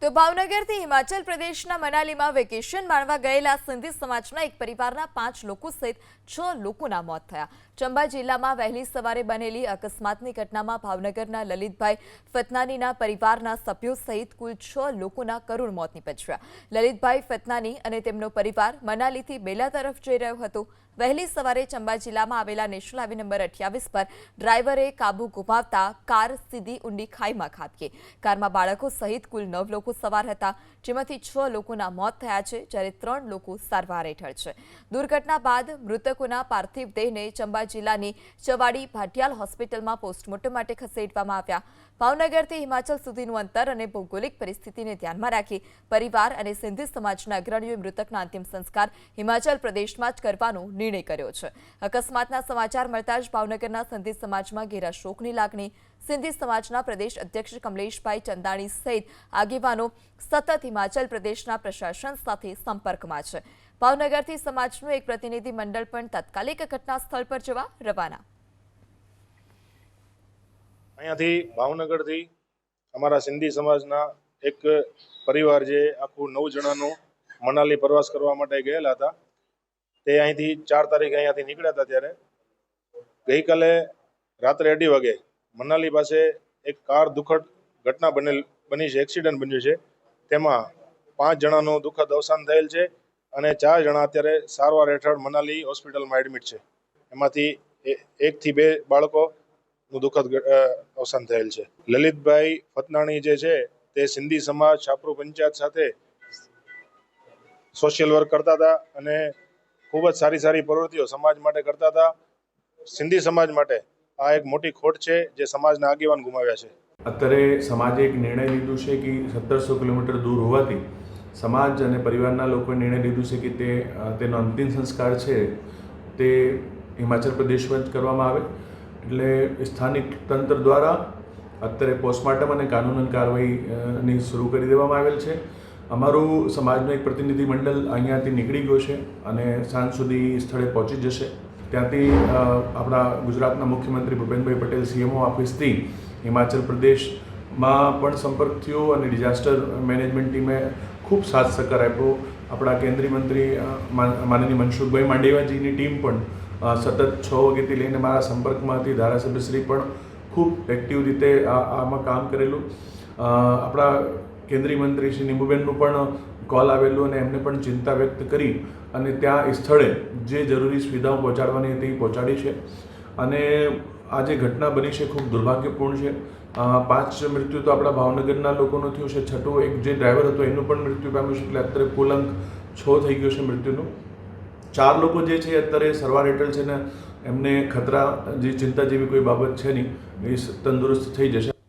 તો ભાવનગરથી હિમાચલ પ્રદેશના મનાલીમાં વેકેશન માણવા ગયેલા સિંધી સમાજના એક પરિવારના 5 લોકો સહિત 6 લોકોના મોત થયા। ચંબા જિલ્લામાં વહેલી સવારે બનેલી અકસ્માતની ઘટનામાં ભાવનગરના લલિતભાઈ ફતનાનીના પરિવારના સભ્યો સહિત કુલ 6 લોકોના કરુણ મોત નીપજ્યા। લલિતભાઈ ફતનાની અને તેમનો પરિવાર મનાલીથી બેલા તરફ જઈ રહ્યો હતો। વહેલી સવારે ચંબા જિલ્લામાં આવેલા નેશનલ હાઈવે નંબર 28 પર ડ્રાઈવરે કાબુ ગુમાવતા કાર સીધી ઊંડી ખાઈમાં ખાબકી। કારમાં બાળકો સહિત કુલ 9 લોકો સવાર હતા, જેમાંથી 6 લોકોના મોત થયા છે, જ્યારે 3 લોકો સારવાર હેઠળ છે। દુર્ઘટના બાદ મૃતકોના પાર્થિવ દેહને ચંબા જિલ્લાની ચવાડી ભાટિયાલ હોસ્પિટલમાં પોસ્ટમોર્ટમ માટે ખસેડવામાં આવ્યા। ભાવનગરથી હિમાચલ સુધીનું અંતર અને ભૌગોલિક પરિસ્થિતિને ધ્યાનમાં રાખી પરિવાર અને સિંધી સમાજના અગ્રણીઓએ મૃતકના અંતિમ સંસ્કાર હિમાચલ પ્રદેશમાં જ કરવાનો નિર્ણય કર્યો છે। અકસ્માતના સમાચાર મળતા જ ભાવનગરના સિંધી સમાજમાં ઘેરા શોકની લાગણી। સિંધી સમાજના પ્રદેશ અધ્યક્ષ કમલેશભાઈ ચંદાણી સહિત આગેવાનો સતત હિમાચલ પ્રદેશના પ્રશાસન સાથે સંપર્કમાં છે। ભાવનગરથી સમાજનું એક પ્રતિનિધિ મંડળ પણ તાત્કાલિક ઘટના સ્થળ પર જવા રવાના। અહીંયાથી ભાવનગરથી અમારા સિંધી સમાજના એક પરિવાર જે આખું 9 જણાનો મનાલી પ્રવાસ કરવા માટે ગયેલા હતા, તે અહીંથી 4 તારીખે અહીંયાથી નીકળ્યા હતા। ત્યારે ગઈકાલે રાત્રે 2:30 વાગે મનાલી પાસે એક કાર દુઃખદ ઘટના બની છે, એક્સિડન્ટ બન્યું છે। તેમાં 5 જણાનું દુઃખદ અવસાન થયેલ છે અને 4 જણા અત્યારે સારવાર હેઠળ મનાલી હોસ્પિટલમાં એડમિટ છે। એમાંથી 1 થી 2 બાળકોનું દુઃખદ અવસાન થયેલ છે। લલિતભાઈ ફતનાણી જે છે તે સિંધી સમાજ છાપરું પંચાયત સાથે સોશિયલ વર્ક કરતા હતા અને ખૂબ જ સારી પ્રવૃત્તિઓ સમાજ માટે કરતા હતા। સિંધી સમાજ માટે આ એક મોટી ખોટ છે જે સમાજના આગેવાન ગુમાવ્યા છે। અત્યારે સમાજે એક નિર્ણય લીધું છે કે 1700 કિલોમીટર દૂર હોવાથી સમાજ અને પરિવારના લોકોએ નિર્ણય લીધું છે કે તેનો અંતિમ સંસ્કાર છે તે હિમાચલ પ્રદેશમાં જ કરવામાં આવે। એટલે સ્થાનિક તંત્ર દ્વારા અત્યારે પોસ્ટમોર્ટમ અને કાનૂની કાર્યવાહીની શરૂ કરી દેવામાં આવેલ છે। અમારું સમાજનું એક પ્રતિનિધિ મંડળ અહીંયાથી નીકળી ગયો છે અને સાંજ સુધી સ્થળે પહોંચી જશે। ત્યાંથી આપણા ગુજરાતના મુખ્યમંત્રી ભૂપેન્દ્રભાઈ પટેલ CMO ઓફિસથી હિમાચલ પ્રદેશમાં પણ સંપર્ક થયો અને ડિઝાસ્ટર મેનેજમેન્ટ ટીમે ખૂબ સાથ સહકાર આપ્યો। આપણા કેન્દ્રીય મંત્રી માનનીય મનસુખભાઈ માંડવિયાજીની ટીમ પણ સતત 6 વાગ્યાથી લઈને મારા સંપર્કમાં હતી। ધારાસભ્યશ્રી પણ ખૂબ એક્ટિવ રીતે આમાં કામ કરેલું। આપણા કેન્દ્રીય મંત્રી શ્રી નીમુબેનનું પણ કોલ આવેલું અને એમને પણ ચિંતા વ્યક્ત કરી અને ત્યાં સ્થળે જે જરૂરી સુવિધાઓ પહોંચાડવાની હતી એ પહોંચાડી છે। અને આ જે ઘટના બની છે ખૂબ દુર્ભાગ્યપૂર્ણ છે। 5 મૃત્યુ તો આપણા ભાવનગરના લોકોનું થયું છે, 6થું એક જે ડ્રાઈવર હતો એનું પણ મૃત્યુ પામ્યું છે, એટલે અત્યારે કુલ અંક 6 થઈ ગયો છે મૃત્યુનું। 4 લોકો જે છે અત્યારે સારવાર હેઠળ છે ને એમને ખતરા જે ચિંતા જેવી કોઈ બાબત છે નહીં, એ તંદુરસ્ત થઈ જશે।